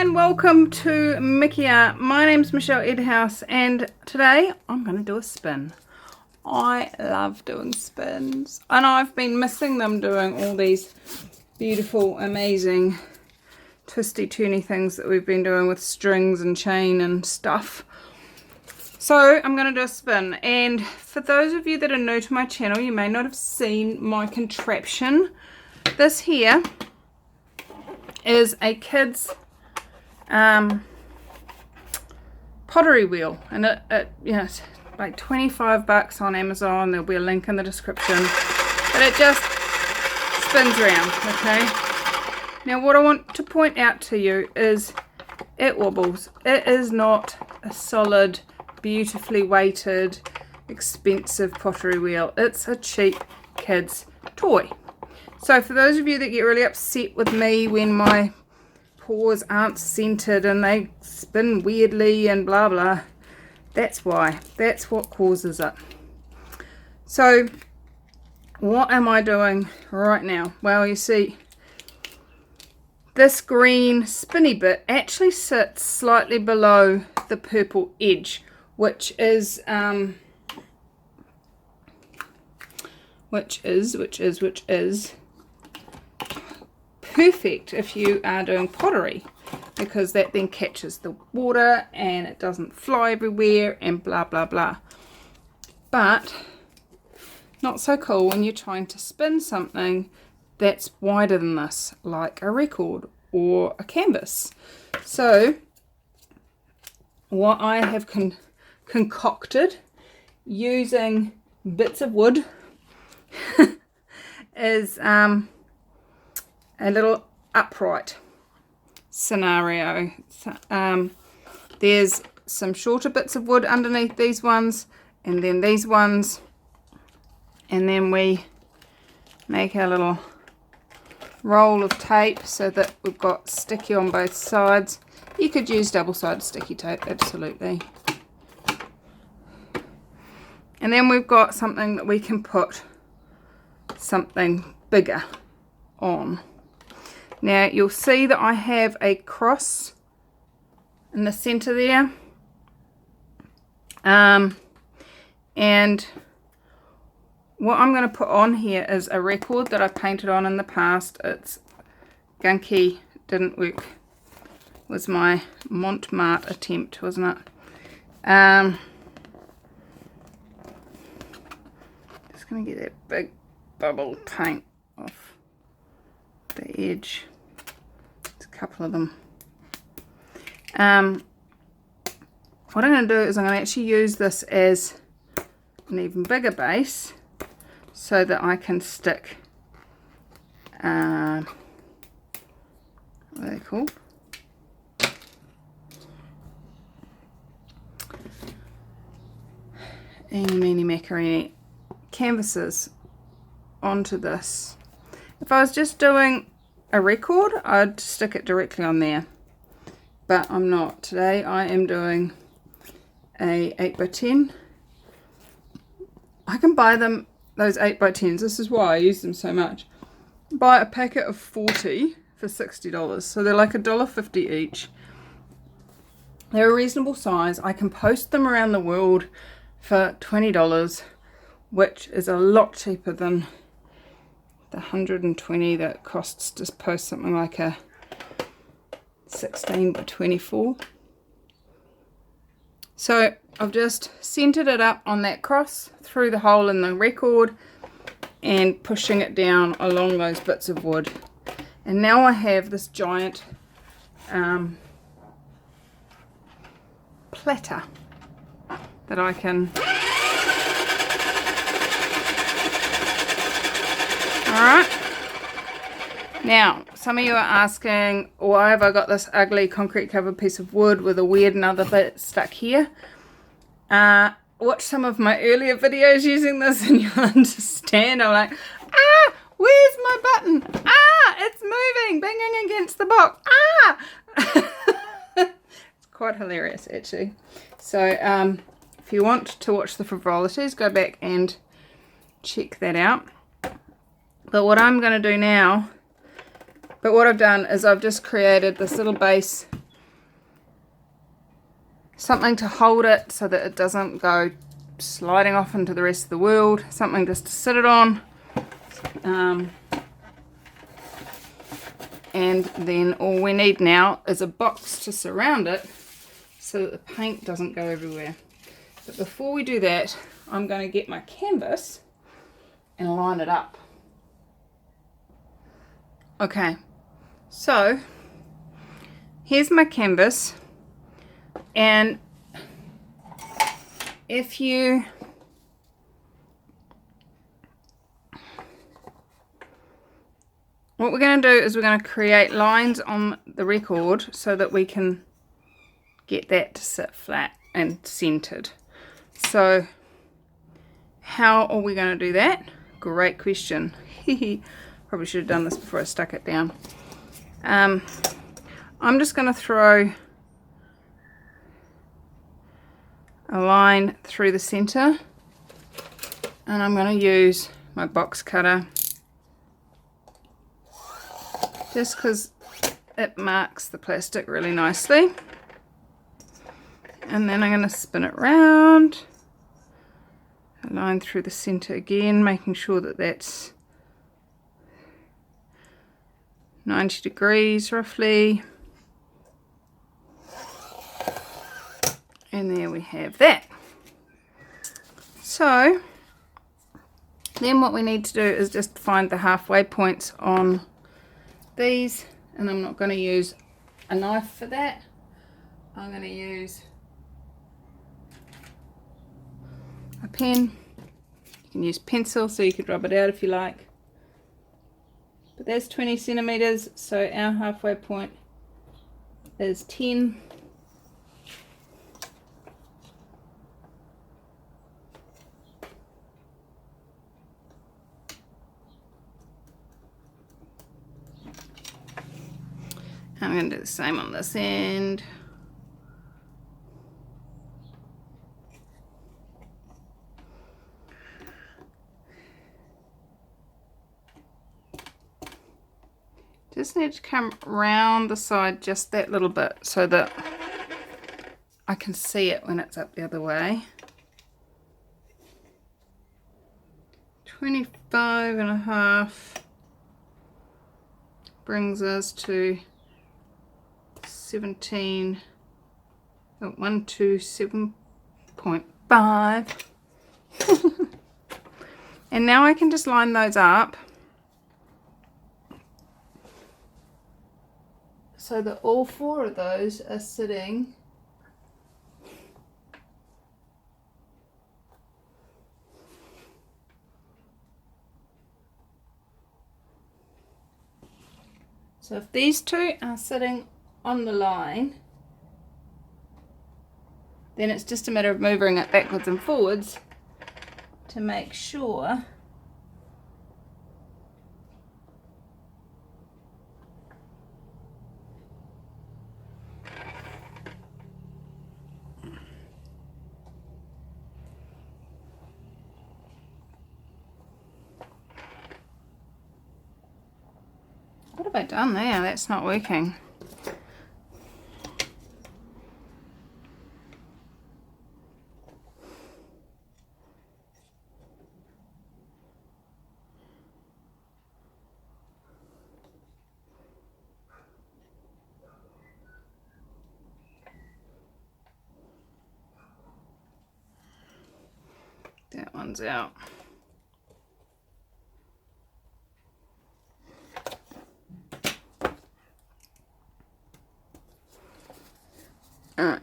and welcome to Mickey Art. My name's Michelle Edhouse and today I'm going to do a spin. I love doing spins and I've been missing them, doing all these beautiful, amazing twisty turny things that we've been doing with strings and chain and stuff. So I'm going to do a spin, and for those of you that are new to my channel, you may not have seen my contraption. This here is a kid's pottery wheel, and it it's like 25 bucks on Amazon. There'll be a link in the description, but it just spins around. Okay, now what I want to point out to you is it wobbles. It is not a solid, beautifully weighted, expensive pottery wheel. It's a cheap kid's toy. So for those of you that get really upset with me when my paws aren't centered and they spin weirdly and blah blah, that's why. That's what causes it. So what am I doing right now? Well, you see, this green spinny bit actually sits slightly below the purple edge, which is perfect if you are doing pottery, because that then catches the water and it doesn't fly everywhere and blah blah blah. But not so cool when you're trying to spin something that's wider than this, like a record or a canvas. So what I have concocted using bits of wood is a little upright scenario. There's some shorter bits of wood underneath these ones, and then these ones, and then we make our little roll of tape so that we've got sticky on both sides. You could use double-sided sticky tape, absolutely. And then we've got something that we can put something bigger on. Now you'll see that I have a cross in the center there, and what I'm going to put on here is a record that I painted on in the past. It's gunky, didn't work. It was my Montmartre attempt, wasn't it? Just going to get that big bubble paint off the edge. There's a couple of them. What I'm going to do is I'm going to actually use this as an even bigger base so that I can stick what are they called? Eeny, meeny, macaroni canvases onto this. If I was just doing a record, I'd stick it directly on there, but I'm not. Today I am doing a 8x10. I can buy them, those 8x10s. This is why I use them so much. Buy a packet of 40 for $60, so they're like $1.50 each. They're a reasonable size. I can post them around the world for $20, which is a lot cheaper than the $120 that costs to post something like a 16x24. So I've just centered it up on that cross through the hole in the record and pushing it down along those bits of wood, and now I have this giant platter that I can. Alright, now some of you are asking, why have I got this ugly concrete covered piece of wood with a weird another bit stuck here? Watch some of my earlier videos using this and you'll understand. I'm like, where's my button? It's moving, banging against the box. It's quite hilarious actually. So if you want to watch the frivolities, go back and check that out. But what I'm going to do now, what I've done is I've just created this little base something to hold it so that it doesn't go sliding off into the rest of the world, something just to sit it on. And then all we need now is a box to surround it so that the paint doesn't go everywhere. But before we do that, I'm going to get my canvas and line it up. Okay, so here's my canvas, and what we're going to do is we're going to create lines on the record so that we can get that to sit flat and centered. So how are we going to do that? Great question. Probably should have done this before I stuck it down. I'm just going to throw a line through the center, and I'm going to use my box cutter just because it marks the plastic really nicely. And then I'm going to spin it round, a line through the center again, making sure that that's 90 degrees roughly. And there we have that. So then what we need to do is just find the halfway points on these, and I'm not going to use a knife for that. I'm going to use a pen. You can use pencil so you could rub it out if you like. But that's 20 centimeters, so our halfway point is 10. I'm going to do the same on this end. Just need to come round the side just that little bit so that I can see it when it's up the other way. 25.5 brings us to 127.5. And now I can just line those up so that all four of those are sitting so if these two are sitting on the line, then it's just a matter of moving it backwards and forwards to make sure what have I done there? That's not working. That one's out. Alright.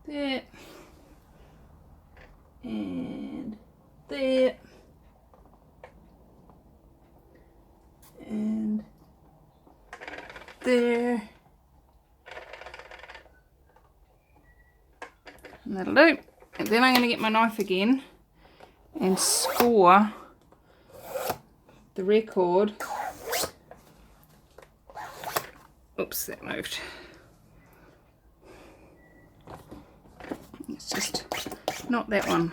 That. And that. And there. And that'll do. And then I'm going to get my knife again and score the record. Oops, that moved. It's just not that one.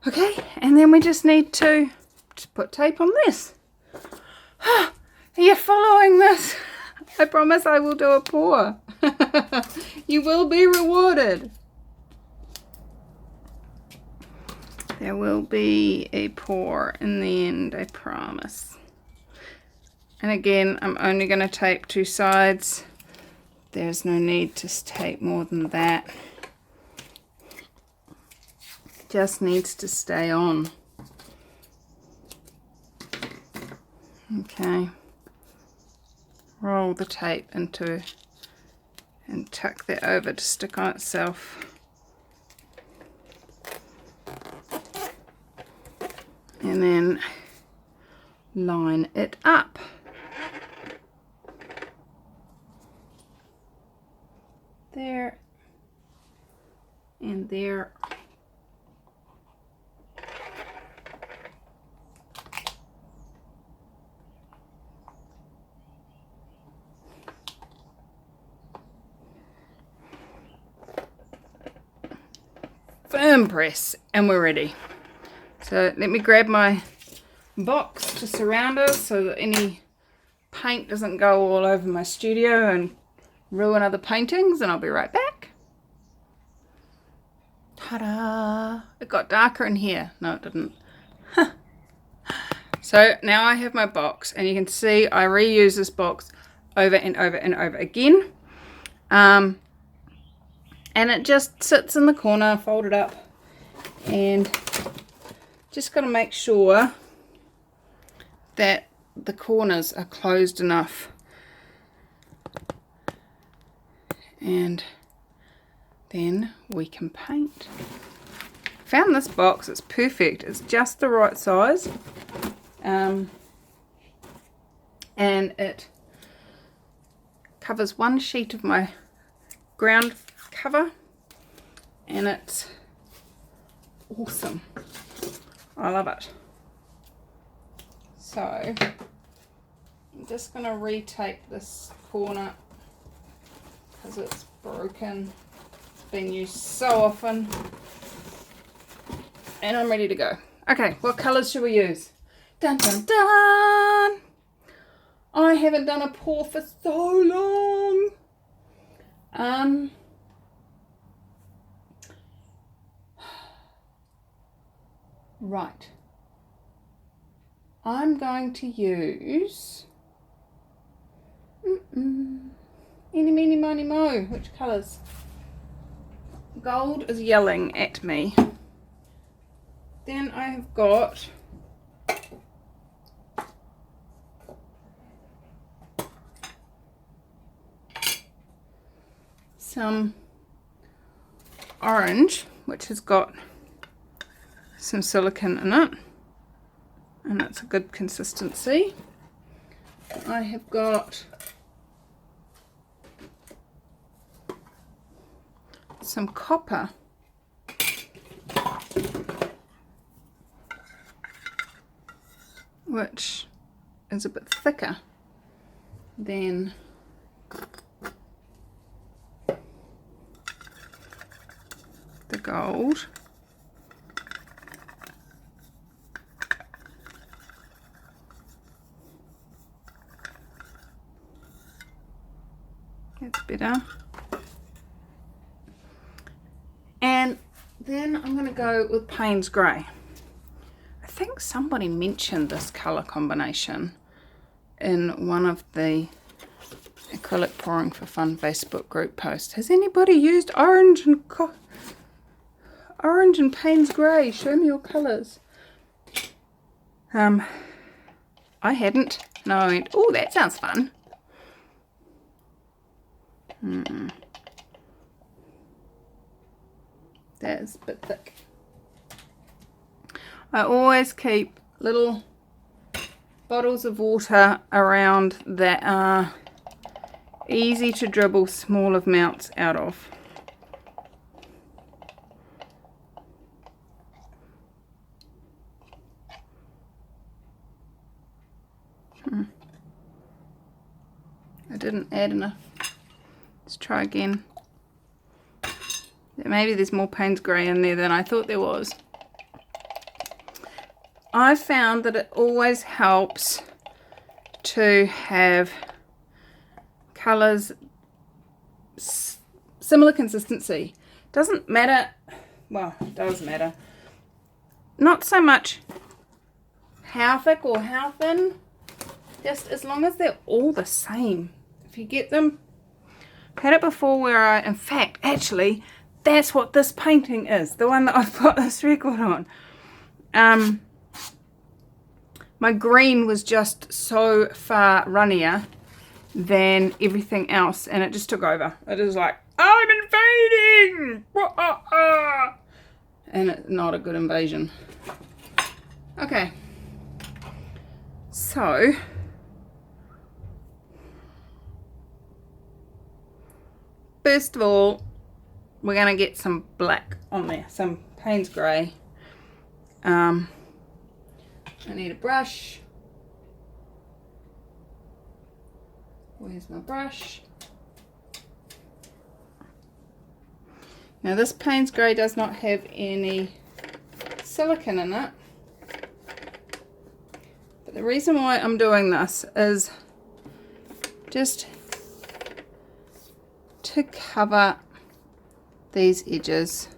Okay, and then we just need to just put tape on this. Are you following this? I promise I will do a pour. You will be rewarded. There will be a pour in the end, I promise. And again, I'm only going to tape 2 sides. There's no need to tape more than that. Just needs to stay on. Okay. Roll the tape into and tuck that over to stick on itself. And then line it up. There and there. Firm press, and we're ready. So let me grab my box to surround us so that any paint doesn't go all over my studio and ruin other paintings, and I'll be right back. Ta-da! It got darker in here. No, it didn't. So now I have my box, and you can see I reuse this box over and over and over again. And it just sits in the corner, folded up, and just got to make sure that the corners are closed enough. And then we can paint. Found this box, it's perfect, it's just the right size, and it covers one sheet of my ground cover, and it's awesome. I love it. So I'm just going to retape this corner because it's broken. It's been used so often, and I'm ready to go. Okay, what colours should we use? Dun dun dun! I haven't done a pour for so long. Right. I'm going to use eeny, meeny, miny, mo. Which colours? Gold is yelling at me. Then I have got some orange, which has got some silicone in it, and that's a good consistency. I have got some copper, which is a bit thicker than the gold. That's better. And then I'm going to go with Payne's Grey. I think somebody mentioned this colour combination in one of the acrylic pouring for fun Facebook group posts. Has anybody used orange and Payne's Grey? Show me your colours. I hadn't. No, I went, oh, that sounds fun. That is a bit thick. I always keep little bottles of water around that are easy to dribble small amounts out of. I didn't add enough. Let's try again. Maybe there's more Payne's Grey in there than I thought there was. I found that it always helps to have colours, similar consistency. Doesn't matter, well, it does matter. Not so much how thick or how thin, just as long as they're all the same. If you get them, I've had it before where in fact, actually, that's what this painting is, the one that I've put this record on. My green was just so far runnier than everything else, and it just took over. It is like, I'm invading! And it's not a good invasion. Okay. So, first of all, we're going to get some black on there, some Payne's Grey. I need a brush. Where's my brush? Now this Payne's Grey does not have any silicone in it. But the reason why I'm doing this is just to cover these edges.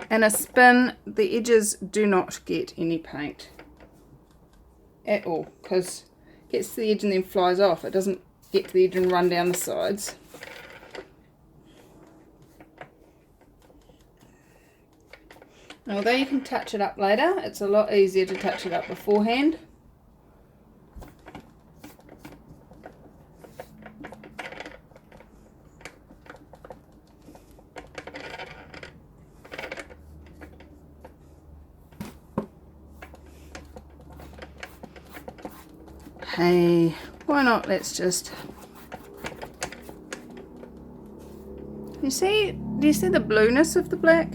In a spin, the edges do not get any paint at all, because it gets to the edge and then flies off. It doesn't get to the edge and run down the sides. And although you can touch it up later, it's a lot easier to touch it up beforehand. Hey, why not? Let's just... Do you see the blueness of the black?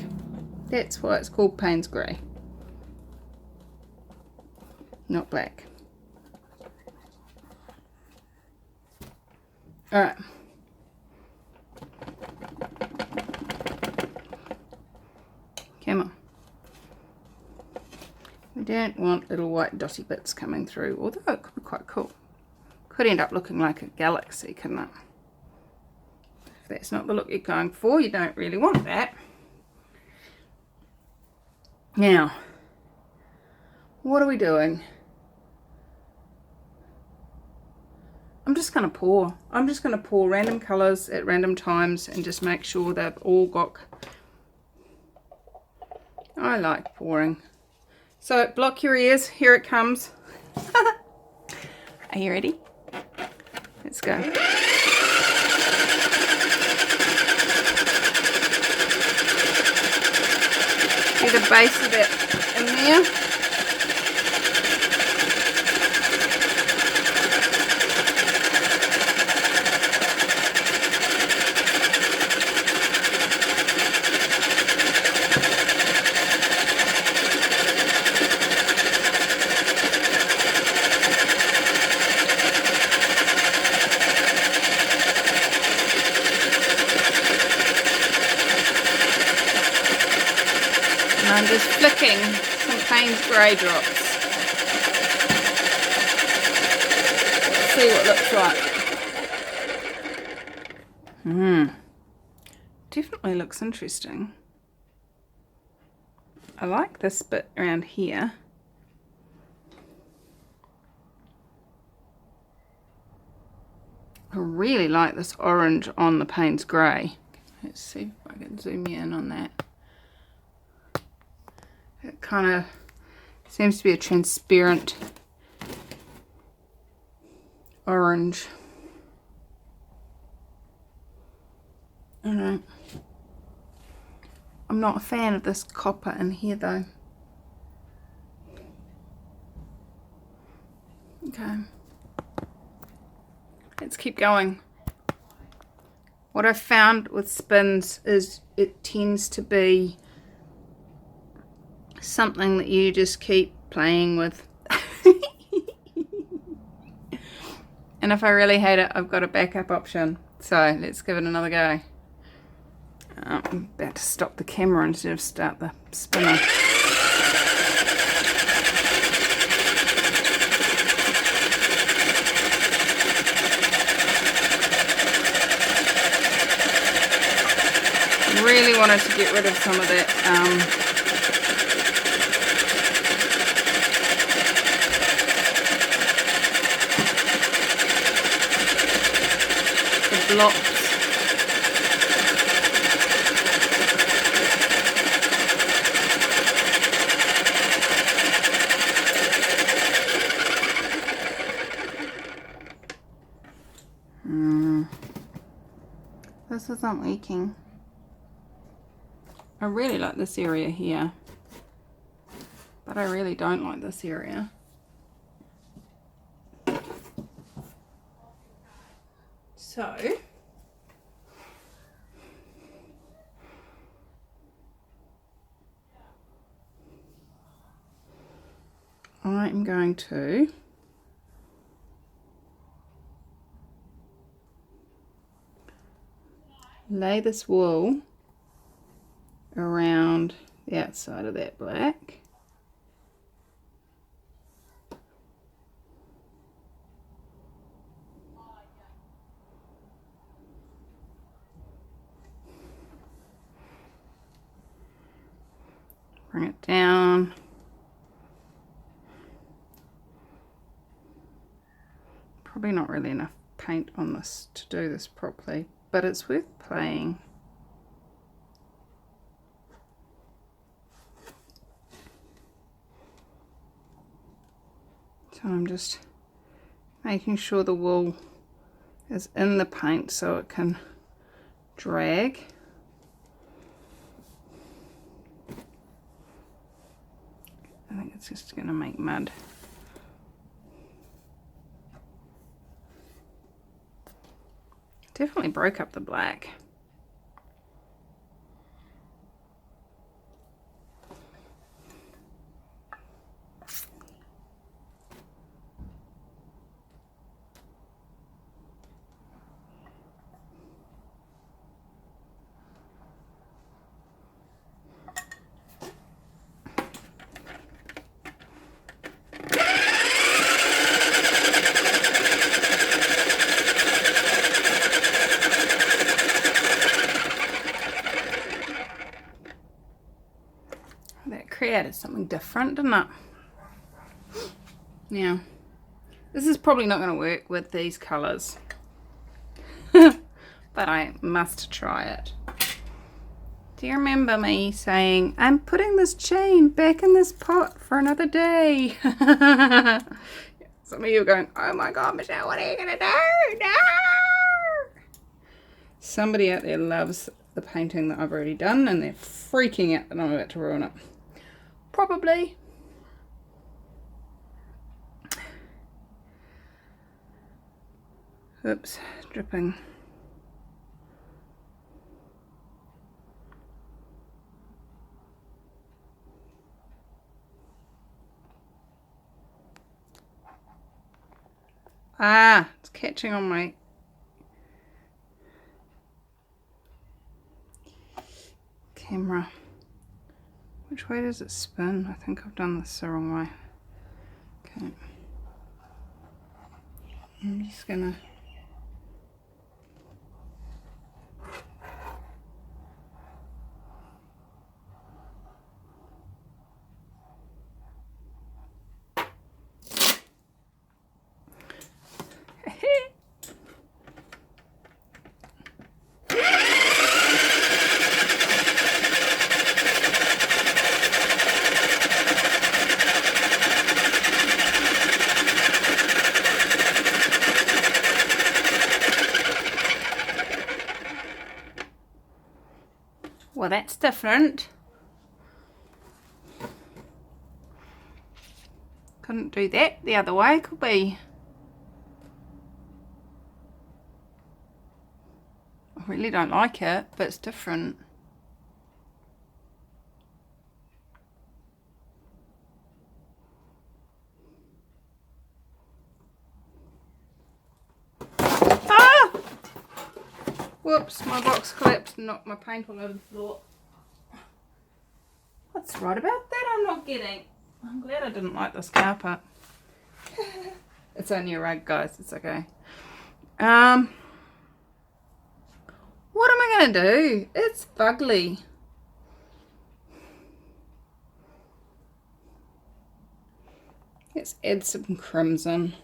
That's why it's called Payne's Grey, not black. Alright. Come on. We don't want little white dotty bits coming through, although it could be quite cool. Could end up looking like a galaxy, couldn't it? If that's not the look you're going for, you don't really want that. Now, what are we doing? I'm just going to pour. I'm just going to pour random colours at random times and just make sure they've all got... I like pouring. So, block your ears. Here it comes. Are you ready? Let's go. Get the base of it in there. I'm just flicking some Payne's Grey drops. Let's see what it looks like. Definitely looks interesting. I like this bit around here. I really like this orange on the Payne's Grey. Let's see if I can zoom in on that. It kind of seems to be a transparent orange. I don't know. I'm not a fan of this copper in here though. Okay. Let's keep going. What I've found with spins is it tends to be something that you just keep playing with. And if I really hate it, I've got a backup option. So let's give it another go. I'm about to stop the camera instead of start the spinner. wanted to get rid of some of that the blocks. This isn't leaking. I really like this area here, but I really don't like this area. So I'm going to lay this wool around the outside of that black. Bring it down. Probably not really enough paint on this to do this properly, but it's worth playing. So I'm just making sure the wool is in the paint so it can drag. I think it's just going to make mud. Definitely broke up the black. Created something different, didn't it? Now, this is probably not going to work with these colours, but I must try it. Do you remember me saying, I'm putting this chain back in this pot for another day? Some of you are going, oh my god, Michelle, what are you going to do? No! Somebody out there loves the painting that I've already done and they're freaking out that I'm about to ruin it. Probably. Oops, dripping. Ah, it's catching on my camera. Which way does it spin? I think I've done this the wrong way. Okay. I'm just gonna well, that's different. Couldn't do that the other way, could we? I really don't like it, but it's different. Ah! Whoops, my box collapsed and knocked my paint all over the floor. What's right about that I'm not getting? I'm glad I didn't like this carpet. It's only a rug, guys, it's okay. What am I going to do? It's fugly. Let's add some crimson.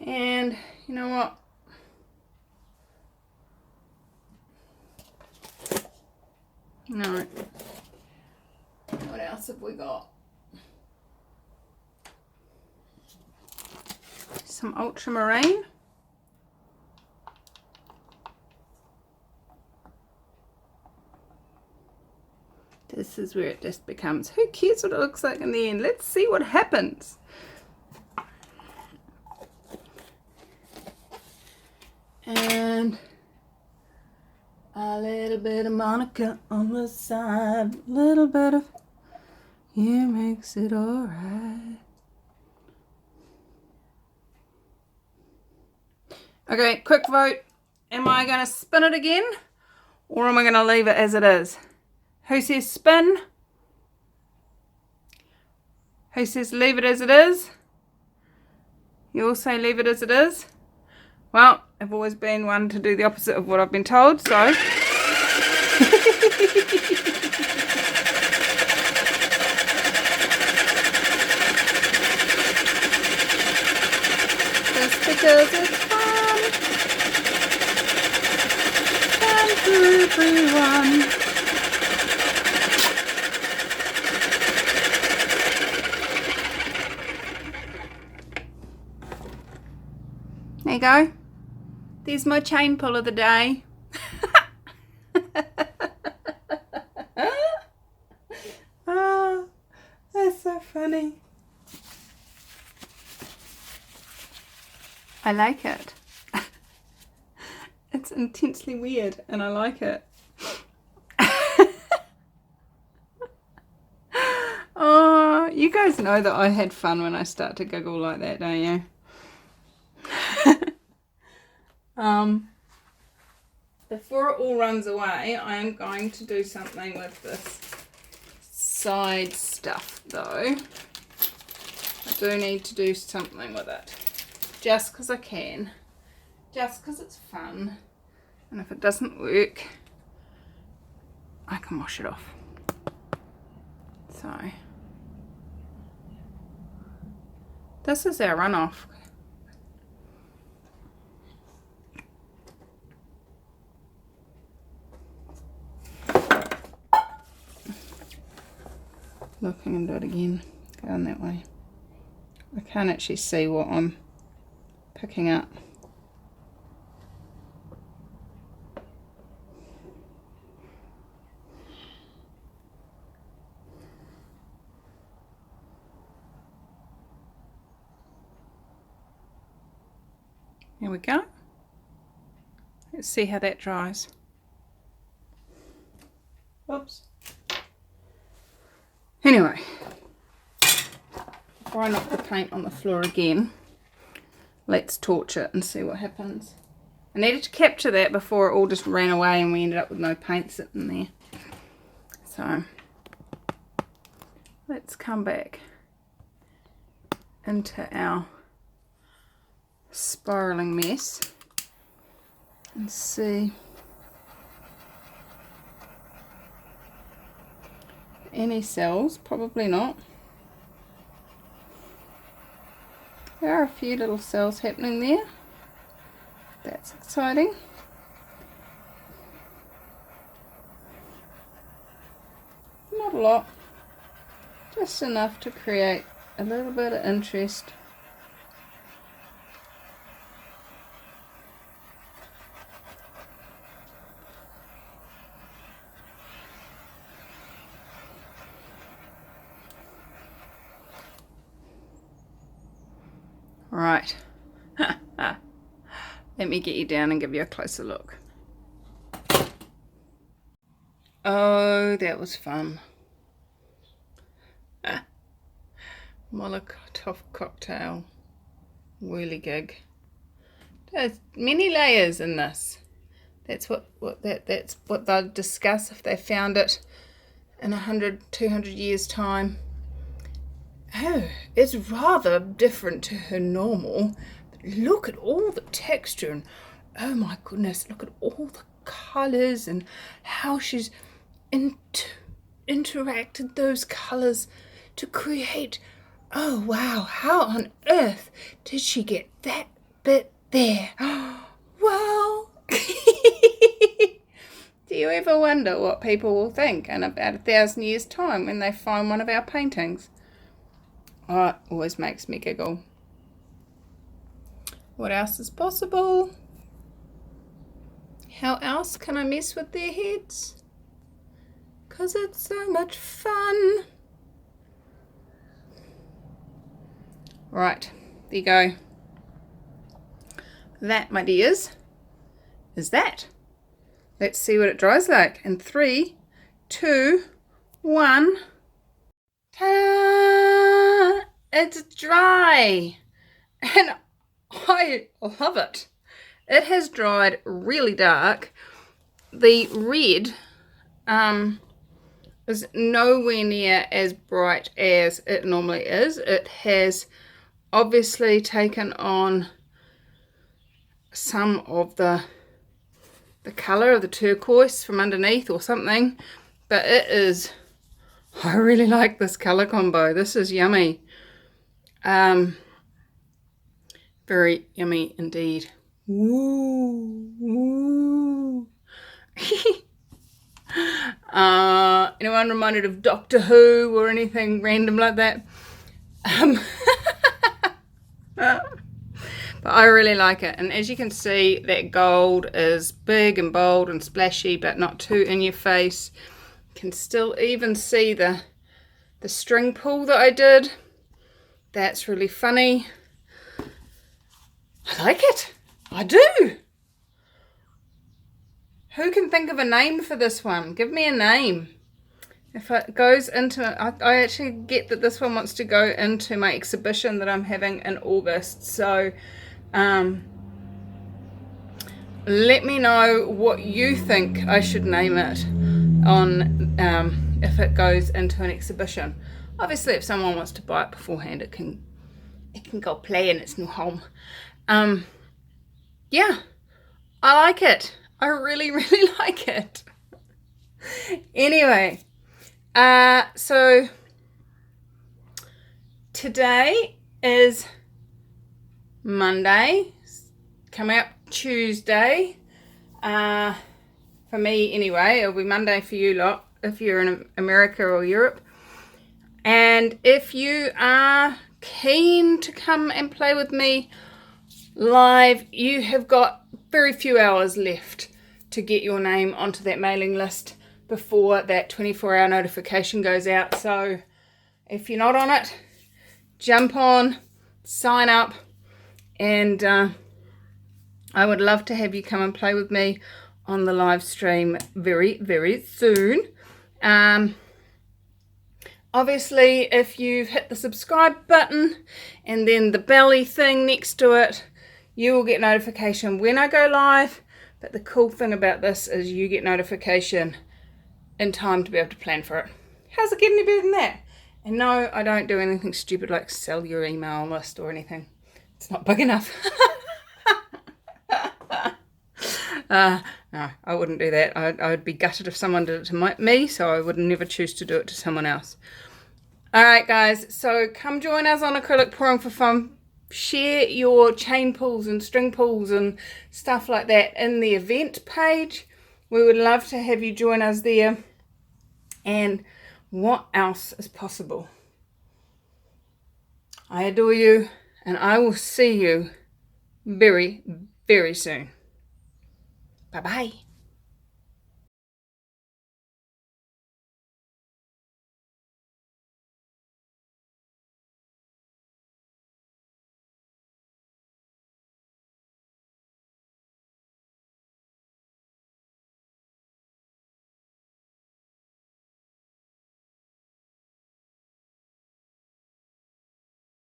And you know what? No. What else have we got? Some ultramarine. This is where it just becomes, who cares what it looks like in the end? Let's see what happens. And a little bit of Monica on the side, a little bit of you makes it alright. Okay, quick vote. Am I going to spin it again, or am I going to leave it as it is? Who says spin? Who says leave it as it is? You all say leave it as it is? Well, I've always been one to do the opposite of what I've been told, so. Just because it's fun. Fun for everyone. There you go. There's my chain pull of the day. Oh, that's so funny. I like it. It's intensely weird and I like it. Oh, you guys know that I had fun when I start to giggle like that, don't you? Before it all runs away, I am going to do something with this side stuff though. I do need to do something with it. Just because I can. Just because it's fun. And if it doesn't work, I can wash it off. So, this is our runoff. Look, I'm going to do it again. Going that way. I can't actually see what I'm picking up. There we go. Let's see how that dries. Whoops. Anyway, before I knock the paint on the floor again, let's torch it and see what happens. I needed to capture that before it all just ran away and we ended up with no paint sitting there. So, let's come back into our spiraling mess and see any cells. Probably not. There are a few little cells happening there. That's exciting. Not a lot, just enough to create a little bit of interest. Right, let me get you down and give you a closer look. Oh, that was fun. Molotov cocktail, whirligig. There's many layers in this. That's what they'll discuss if they found it in 100, 200 years time. Oh, it's rather different to her normal. But look at all the texture and oh my goodness, look at all the colours and how she's interacted those colours to create. Oh wow, how on earth did she get that bit there? Well, do you ever wonder what people will think in about 1,000 years' time when they find one of our paintings? Oh, it always makes me giggle. What else is possible? How else can I mess with their heads? 'Cause it's so much fun. Right, there you go. That, my dears, is that. Let's see what it dries like. In 3, 2, 1. Ta-da! It's dry. And I love it. It has dried really dark. The red is nowhere near as bright as it normally is. It has obviously taken on some of the colour of the turquoise from underneath or something, but it is, I really like this colour combo. This is yummy. Very yummy indeed. Woo, woo. Anyone reminded of Doctor Who or anything random like that? But I really like it, and as you can see, that gold is big and bold and splashy, but not too in your face. You can still even see the string pull that I did. That's really funny. I like it. I do. Who can think of a name for this one? Give me a name. If it goes into, I actually get that this one wants to go into my exhibition that I'm having in August. So let me know what you think I should name it on if it goes into an exhibition. Obviously, if someone wants to buy it beforehand, it can go play in its new home. Yeah, I like it. I really, really like it. Anyway, so today is Monday, coming up Tuesday, for me anyway. It'll be Monday for you lot if you're in America or Europe. And if you are keen to come and play with me live, you have got very few hours left to get your name onto that mailing list before that 24-hour notification goes out. So if you're not on it, jump on, sign up, and I would love to have you come and play with me on the live stream very, very soon. Obviously, if you've hit the subscribe button and then the belly thing next to it, you will get notification when I go live. But the cool thing about this is you get notification in time to be able to plan for it. How's it getting any better than that? And no, I don't do anything stupid like sell your email list or anything. It's not big enough. No, I wouldn't do that. I would be gutted if someone did it to me, so I would never choose to do it to someone else. Alright guys, so come join us on Acrylic Pouring for Fun. Share your chain pulls and string pulls and stuff like that in the event page. We would love to have you join us there. And what else is possible? I adore you, and I will see you very, very soon. Bye-bye.